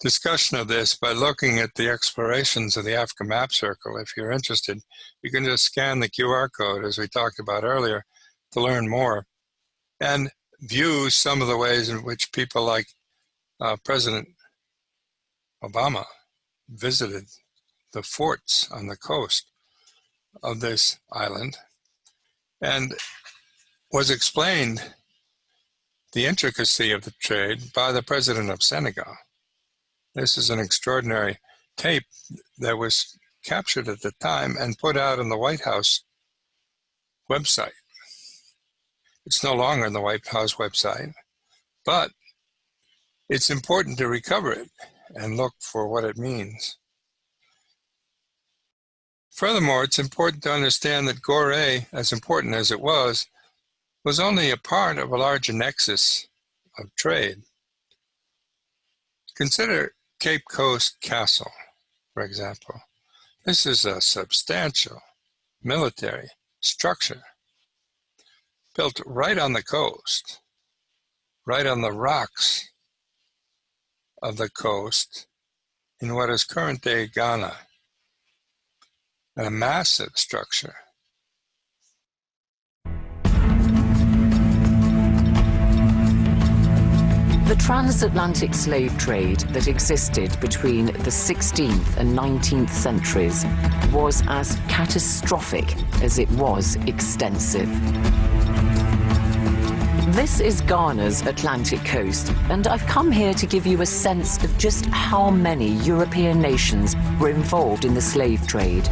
discussion of this by looking at the explorations of the Africa Map Circle. If you're interested, you can just scan the QR code, as we talked about earlier, to learn more, and view some of the ways in which people like President Obama visited the forts on the coast of this island, and was explained the intricacy of the trade by the president of Senegal. This is an extraordinary tape that was captured at the time and put out on the White House website. It's no longer on the White House website, but it's important to recover it and look for what it means. Furthermore, it's important to understand that Goree, as important as it was only a part of a larger nexus of trade. Consider Cape Coast Castle, for example. This is a substantial military structure built right on the coast, right on the rocks of the coast in what is current-day Ghana, and a massive structure. The transatlantic slave trade that existed between the 16th and 19th centuries was as catastrophic as it was extensive. This is Ghana's Atlantic coast, and I've come here to give you a sense of just how many European nations were involved in the slave trade.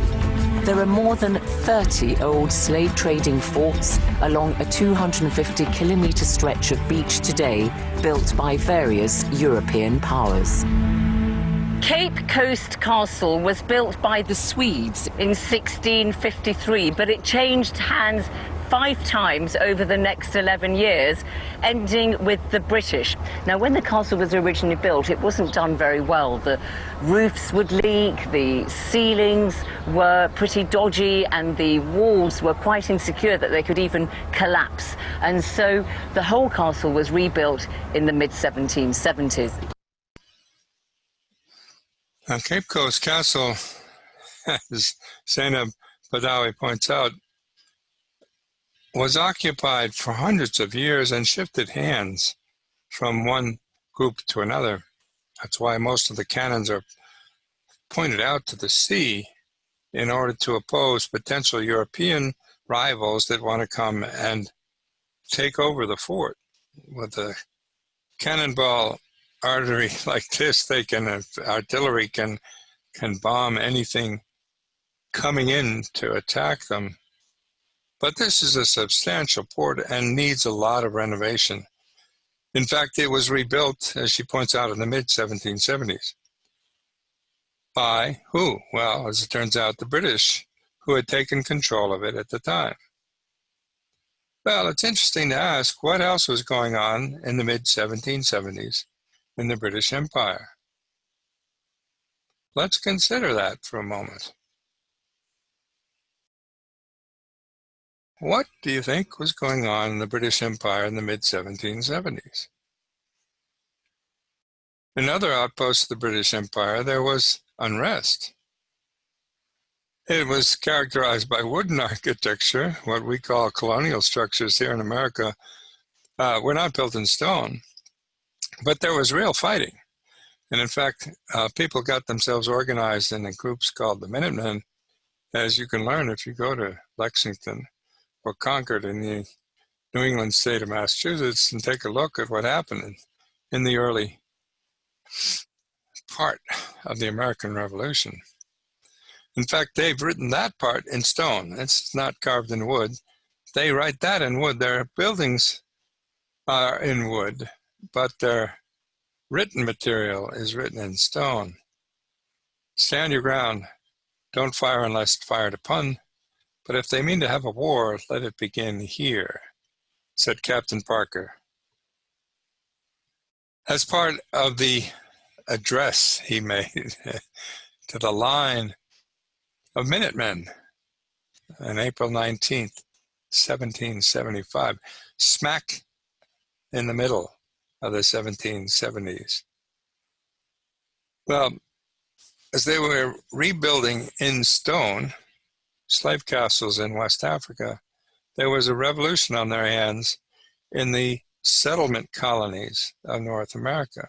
There are more than 30 old slave trading forts along a 250-kilometre stretch of beach today, built by various European powers. Cape Coast Castle was built by the Swedes in 1653, but it changed hands 5 times over the next 11 years, ending with the British. Now, when the castle was originally built, it wasn't done very well. The roofs would leak, the ceilings were pretty dodgy, and the walls were quite insecure that they could even collapse. And so the whole castle was rebuilt in the mid-1770s. Now, Cape Coast Castle, as Zainab Badawi points out, was occupied for hundreds of years and shifted hands from one group to another. That's why most of the cannons are pointed out to the sea in order to oppose potential European rivals that want to come and take over the fort. With a cannonball artery like this, artillery can bomb anything coming in to attack them. But this is a substantial port and needs a lot of renovation. In fact, it was rebuilt, as she points out, in the mid-1770s. By who? Well, as it turns out, the British, who had taken control of it at the time. Well, it's interesting to ask what else was going on in the mid-1770s in the British Empire. Let's consider that for a moment. What do you think was going on in the British Empire in the mid-1770s? In other outposts of the British Empire, there was unrest. It was characterized by wooden architecture. What we call colonial structures here in America were not built in stone, but there was real fighting. And in fact, people got themselves organized in groups called the Minutemen, as you can learn if you go to Lexington or Concord in the New England state of Massachusetts and take a look at what happened in the early part of the American Revolution. In fact, they've written that part in stone. It's not carved in wood. They write that in wood. Their buildings are in wood, but their written material is written in stone. Stand your ground. Don't fire unless fired upon. But if they mean to have a war, let it begin here, said Captain Parker. As part of the address he made to the line of Minutemen on April 19th, 1775, smack in the middle of the 1770s. Well, as they were rebuilding in stone slave castles in West Africa, there was a revolution on their hands in the settlement colonies of North America.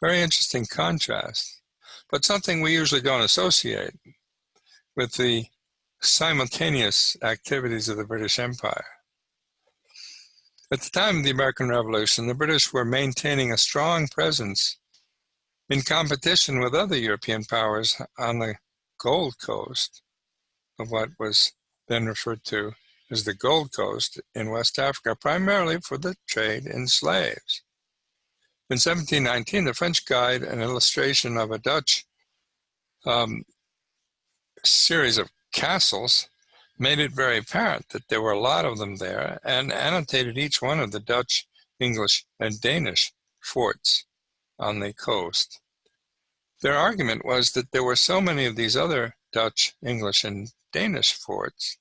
Very interesting contrast, but something we usually don't associate with the simultaneous activities of the British Empire. At the time of the American Revolution, the British were maintaining a strong presence in competition with other European powers on the Gold Coast of what was then referred to as the Gold Coast in West Africa, primarily for the trade in slaves. In 1719, the French guide an illustration of a Dutch series of castles made it very apparent that there were a lot of them there, and annotated each one of the Dutch, English, and Danish forts on the coast. Their argument was that there were so many of these other Dutch, English, and Danish forts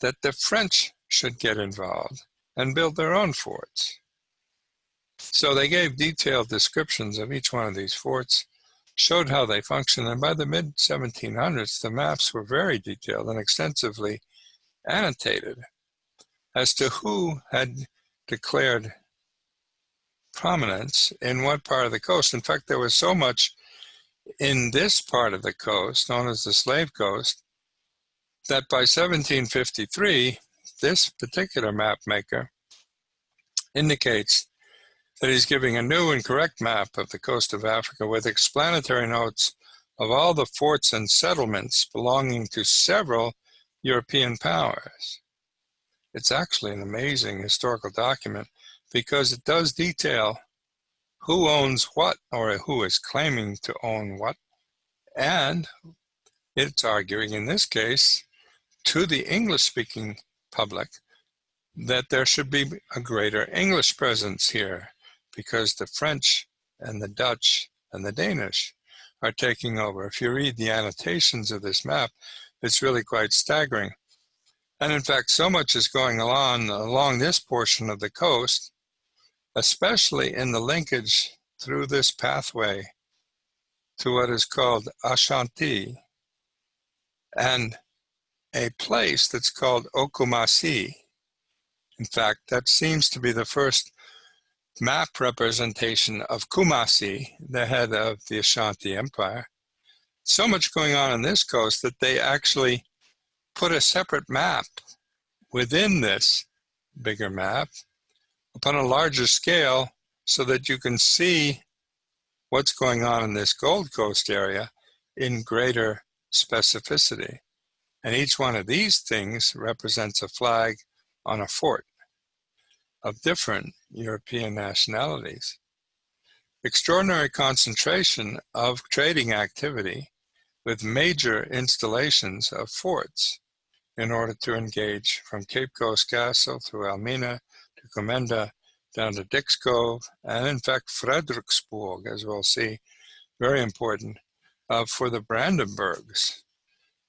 that the French should get involved and build their own forts. So they gave detailed descriptions of each one of these forts, showed how they function, and by the mid-1700s, the maps were very detailed and extensively annotated as to who had declared prominence in what part of the coast. In fact, there was so much in this part of the coast, known as the Slave Coast, that by 1753, this particular map maker indicates that he's giving a new and correct map of the coast of Africa with explanatory notes of all the forts and settlements belonging to several European powers. It's actually an amazing historical document because it does detail who owns what, or who is claiming to own what, and it's arguing in this case to the English-speaking public that there should be a greater English presence here, because the French and the Dutch and the Danish are taking over. If you read the annotations of this map, it's really quite staggering. And in fact, so much is going on along this portion of the coast, especially in the linkage through this pathway to what is called Ashanti, and a place that's called Okumasi. In fact, that seems to be the first map representation of Kumasi, the head of the Ashanti Empire. So much going on this coast that they actually put a separate map within this bigger map upon a larger scale so that you can see what's going on in this Gold Coast area in greater specificity. And each one of these things represents a flag on a fort of different European nationalities. Extraordinary concentration of trading activity with major installations of forts in order to engage from Cape Coast Castle to Elmina to Comenda down to Dix Cove, and in fact Fredericksburg, as we'll see, very important for the Brandenburgs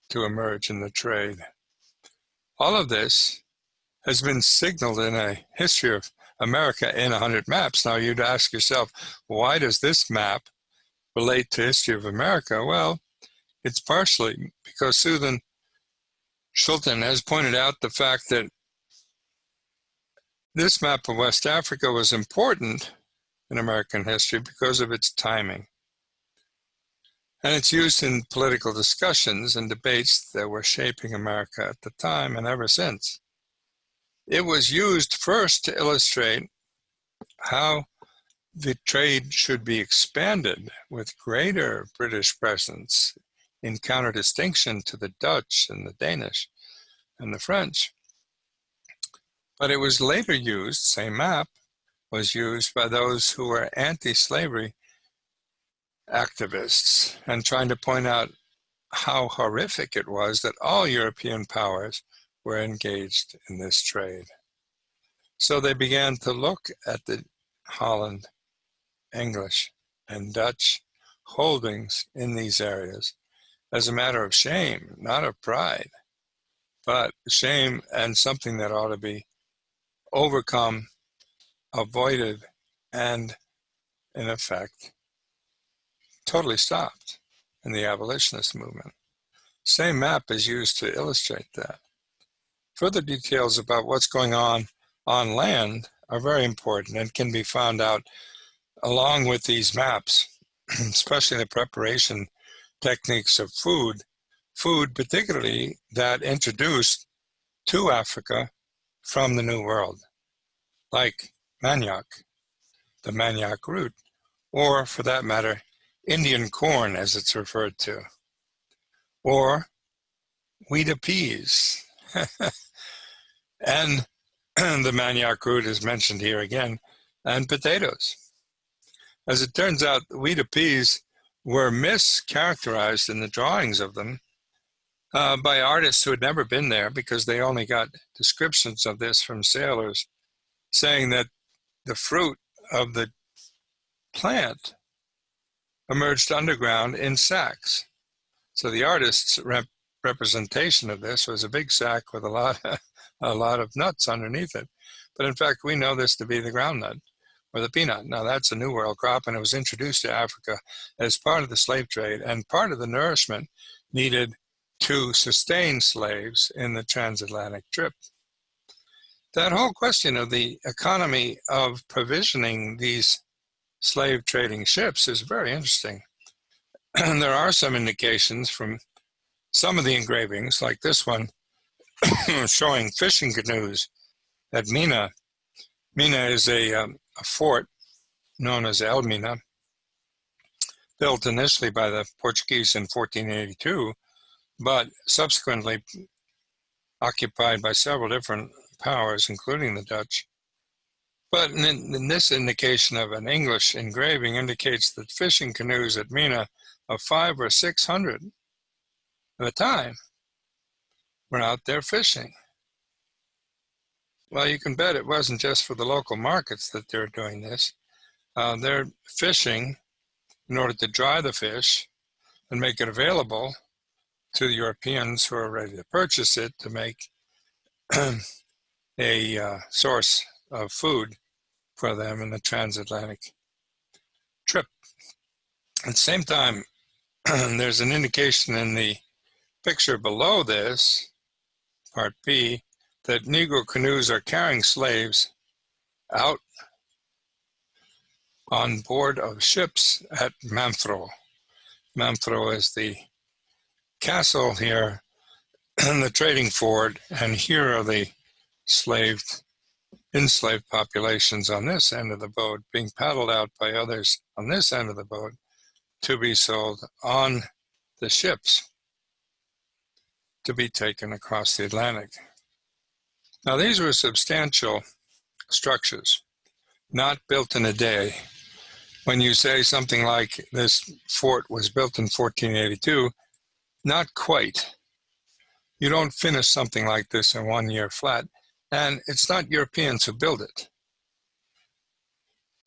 to emerge in the trade. All of this has been signaled in a history of America in 100 maps. Now you'd ask yourself, why does this map relate to history of America? Well, it's partially because Susan Schulten has pointed out the fact that this map of West Africa was important in American history because of its timing. And it's used in political discussions and debates that were shaping America at the time and ever since. It was used first to illustrate how the trade should be expanded with greater British presence in counter-distinction to the Dutch and the Danish and the French. But it was later used, same map, was used by those who were anti-slavery activists and trying to point out how horrific it was that all European powers were engaged in this trade. So they began to look at the Holland, English, and Dutch holdings in these areas as a matter of shame, not of pride, but shame and something that ought to be overcome, avoided, and in effect, totally stopped in the abolitionist movement. Same map is used to illustrate that. Further details about what's going on land are very important and can be found out along with these maps, especially the preparation techniques of food particularly that introduced to Africa from the New World, like manioc, the manioc root, or for that matter, Indian corn as it's referred to, or wheat peas. And the manioc root is mentioned here again, and potatoes. As it turns out, wheat peas were mischaracterized in the drawings of them by artists who had never been there because they only got descriptions of this from sailors saying that the fruit of the plant emerged underground in sacks. So the artist's representation of this was a big sack with a lot of nuts underneath it. But in fact, we know this to be the groundnut or the peanut. Now that's a New World crop, and it was introduced to Africa as part of the slave trade and part of the nourishment needed to sustain slaves in the transatlantic trip. That whole question of the economy of provisioning these slave trading ships is very interesting. And there are some indications from some of the engravings, like this one, showing fishing canoes at Mina. Mina is a fort known as El Mina, built initially by the Portuguese in 1482, but subsequently occupied by several different powers, including the Dutch. But in this indication of an English engraving indicates that fishing canoes at Mina of 500 or 600 at a time were out there fishing. Well, you can bet it wasn't just for the local markets that they're doing this. They're fishing in order to dry the fish and make it available to the Europeans who are ready to purchase it to make a source of food for them in the transatlantic trip. At the same time, there's an indication in the picture below this, part B, that Negro canoes are carrying slaves out on board of ships at Manfro. Manfro is the castle here and the trading fort, and here are the enslaved populations on this end of the boat being paddled out by others on this end of the boat to be sold on the ships to be taken across the Atlantic. Now these were substantial structures, not built in a day. When you say something like this fort was built in 1482, not quite. You don't finish something like this in 1 year flat, and it's not Europeans who build it.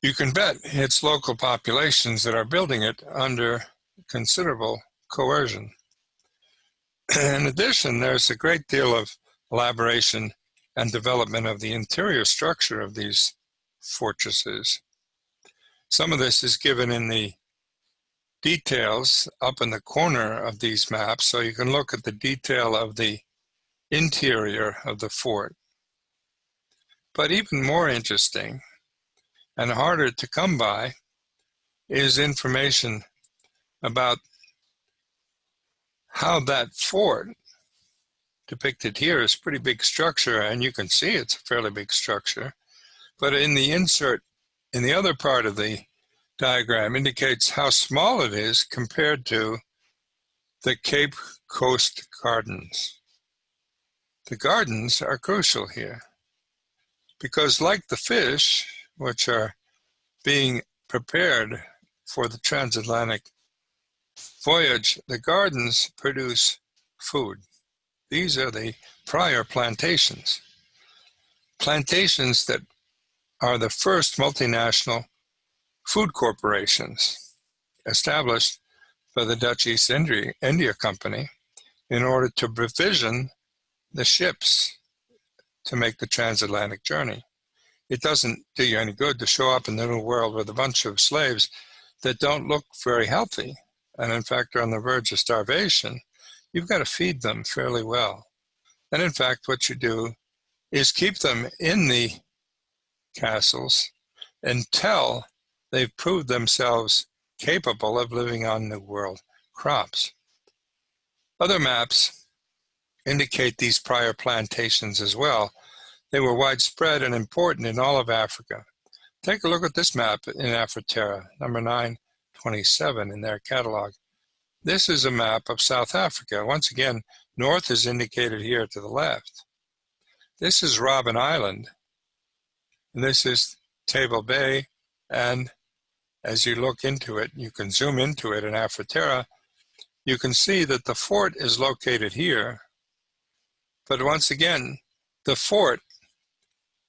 You can bet it's local populations that are building it under considerable coercion. In addition, there's a great deal of elaboration and development of the interior structure of these fortresses. Some of this is given in the details up in the corner of these maps, so you can look at the detail of the interior of the fort. But even more interesting and harder to come by is information about how that fort, depicted here, is a pretty big structure, and you can see it's a fairly big structure. But in the insert, in the other part of the diagram, indicates how small it is compared to the Cape Coast Gardens. The gardens are crucial here because, like the fish, which are being prepared for the transatlantic voyage, the gardens produce food. These are the prior plantations. Plantations that are the first multinational food corporations established by the Dutch East India Company in order to provision the ships to make the transatlantic journey. It doesn't do you any good to show up in the New World with a bunch of slaves that don't look very healthy and in fact are on the verge of starvation. You've got to feed them fairly well. And in fact, what you do is keep them in the castles until they've proved themselves capable of living on New World crops. Other maps indicate these prior plantations as well. They were widespread and important in all of Africa. Take a look at this map in Afroterra, number 927 in their catalog. This is a map of South Africa. Once again, north is indicated here to the left. This is Robben Island, and this is Table Bay, and as you look into it, you can zoom into it in Afroterra, you can see that the fort is located here. But once again, the fort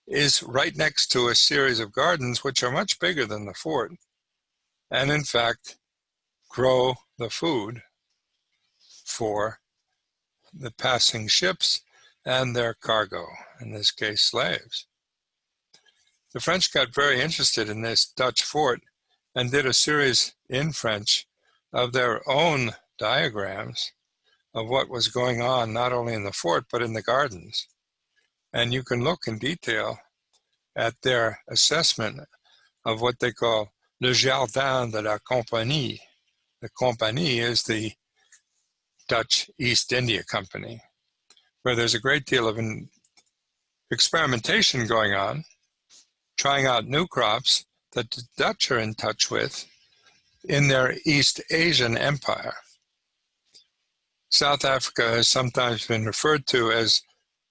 is right next to a series of gardens which are much bigger than the fort, and in fact grow the food for the passing ships and their cargo, in this case slaves. The French got very interested in this Dutch fort and did a series in French of their own diagrams of what was going on not only in the fort but in the gardens. And you can look in detail at their assessment of what they call le jardin de la compagnie. The compagnie is the Dutch East India Company, where there's a great deal of experimentation going on, trying out new crops that the Dutch are in touch with in their East Asian empire. South Africa has sometimes been referred to as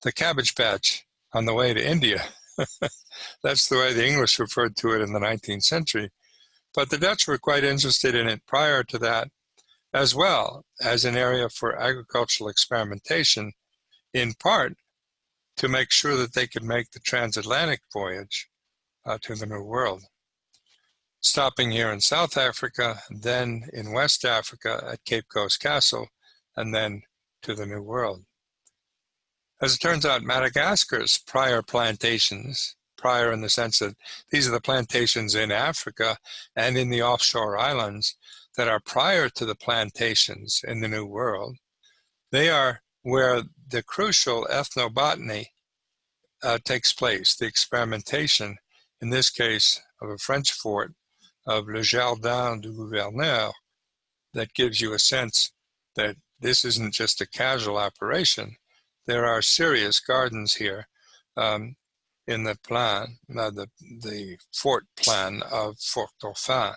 the cabbage patch on the way to India. That's the way the English referred to it in the 19th century. But the Dutch were quite interested in it prior to that, as well as an area for agricultural experimentation, in part to make sure that they could make the transatlantic voyage to the New World. Stopping here in South Africa, then in West Africa at Cape Coast Castle, and then to the New World. As it turns out, Madagascar's prior plantations, prior in the sense that these are the plantations in Africa and in the offshore islands that are prior to the plantations in the New World, they are where the crucial ethnobotany takes place, the experimentation, in this case of a French fort, of Le Jardin du Gouverneur, that gives you a sense that this isn't just a casual operation. There are serious gardens here in the plan, the fort plan of Fort Dauphin,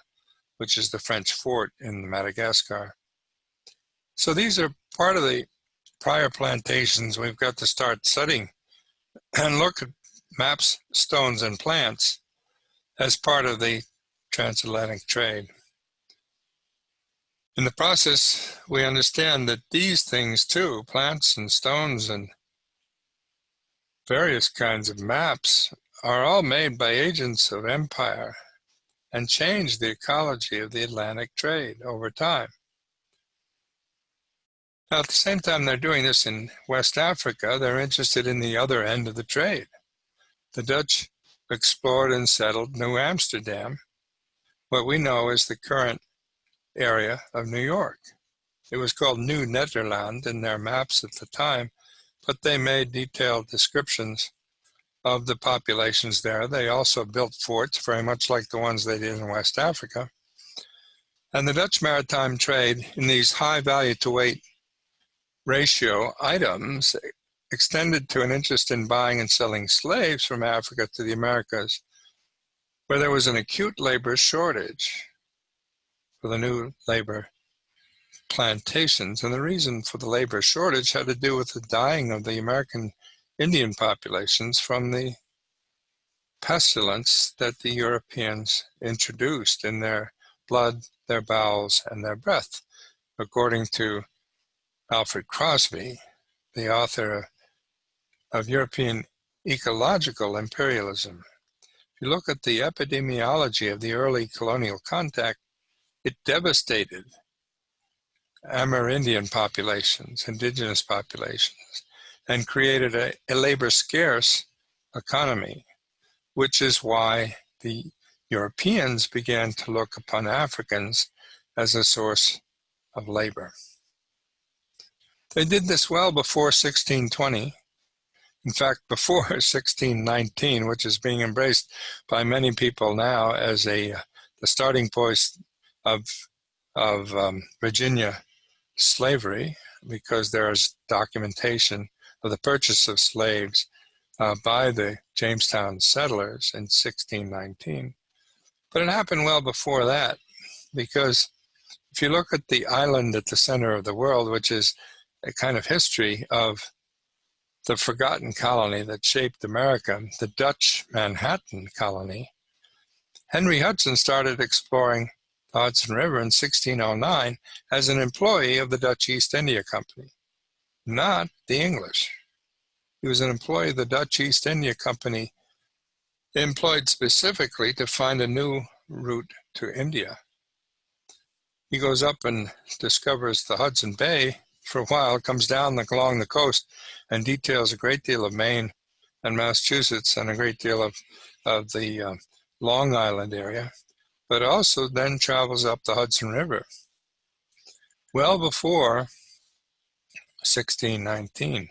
which is the French fort in Madagascar. So these are part of the prior plantations we've got to start studying and look at maps, stones, and plants as part of the transatlantic trade. In the process, we understand that these things too, plants and stones and various kinds of maps, are all made by agents of empire and change the ecology of the Atlantic trade over time. Now, at the same time they're doing this in West Africa, they're interested in the other end of the trade. The Dutch explored and settled New Amsterdam, what we know as the current area of New York. It was called New Nederland in their maps at the time, but they made detailed descriptions of the populations there. They also built forts, very much like the ones they did in West Africa. And the Dutch maritime trade in these high value to weight ratio items extended to an interest in buying and selling slaves from Africa to the Americas, where there was an acute labor shortage for the new labor plantations. And the reason for the labor shortage had to do with the dying of the American Indian populations from the pestilence that the Europeans introduced in their blood, their bowels, and their breath. According to Alfred Crosby, the author of European Ecological Imperialism. If you look at the epidemiology of the early colonial contact, it devastated Amerindian populations, indigenous populations, and created a labor-scarce economy, which is why the Europeans began to look upon Africans as a source of labor. They did this well before 1620. In fact, before 1619, which is being embraced by many people now as the starting point of Virginia slavery, because there is documentation of the purchase of slaves by the Jamestown settlers in 1619. But it happened well before that, because if you look at the island at the center of the world, which is a kind of history of the forgotten colony that shaped America, the Dutch Manhattan colony, Henry Hudson started exploring the Hudson River in 1609 as an employee of the Dutch East India Company, not the English. He was an employee of the Dutch East India Company, employed specifically to find a new route to India. He goes up and discovers the Hudson Bay for a while, comes down along the coast and details a great deal of Maine and Massachusetts and a great deal of the Long Island area, but also then travels up the Hudson River well before 1619.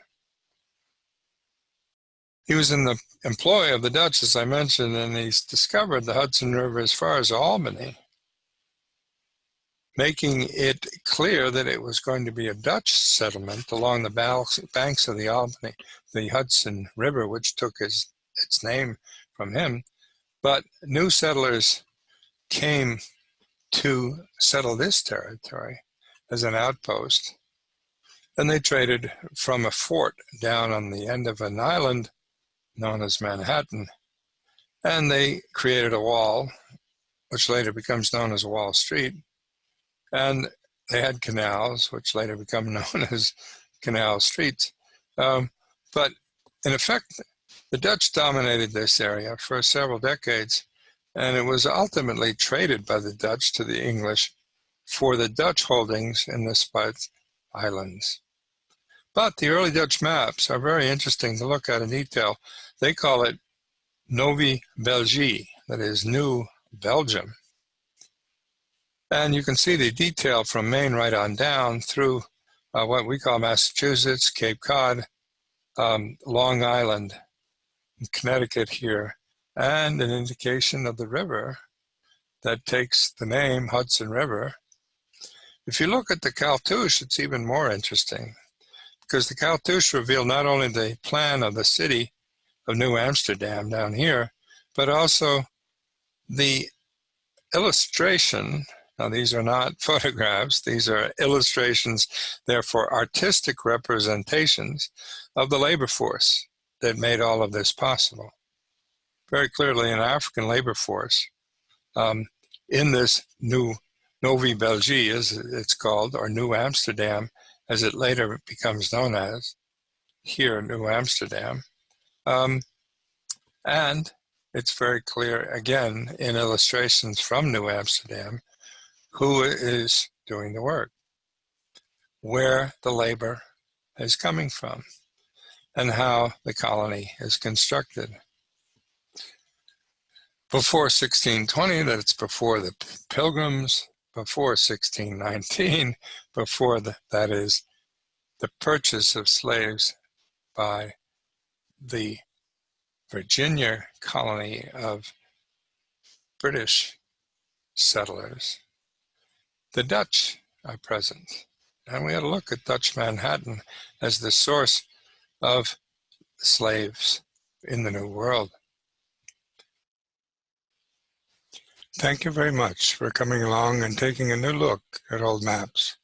He was in the employ of the Dutch, as I mentioned, and he's discovered the Hudson River as far as Albany, making it clear that it was going to be a Dutch settlement along the banks of the Albany, the Hudson River, which took its name from him. But new settlers came to settle this territory as an outpost, and they traded from a fort down on the end of an island known as Manhattan, and they created a wall, which later becomes known as Wall Street, and they had canals, which later become known as canal streets. But in effect, the Dutch dominated this area for several decades, and it was ultimately traded by the Dutch to the English for the Dutch holdings in the Spitz Islands. But the early Dutch maps are very interesting to look at in detail. They call it Novi België, that is New Belgium. And you can see the detail from Maine right on down through what we call Massachusetts, Cape Cod, Long Island, Connecticut here, and an indication of the river that takes the name Hudson River. If you look at the cartouche, it's even more interesting, because the cartouche revealed not only the plan of the city of New Amsterdam down here, but also the illustration. Now, these are not photographs, these are illustrations, therefore artistic representations of the labor force that made all of this possible. Very clearly an African labor force in this new Novi België, as it's called, or New Amsterdam, as it later becomes known as, here, New Amsterdam. And it's very clear, again, in illustrations from New Amsterdam, who is doing the work, where the labor is coming from, and how the colony is constructed. before 1620, that it's before the Pilgrims, before 1619, before that is the purchase of slaves by the Virginia colony of British settlers. The Dutch are present, and we had to look at Dutch Manhattan as the source of slaves in the New World. Thank you very much for coming along and taking a new look at old maps.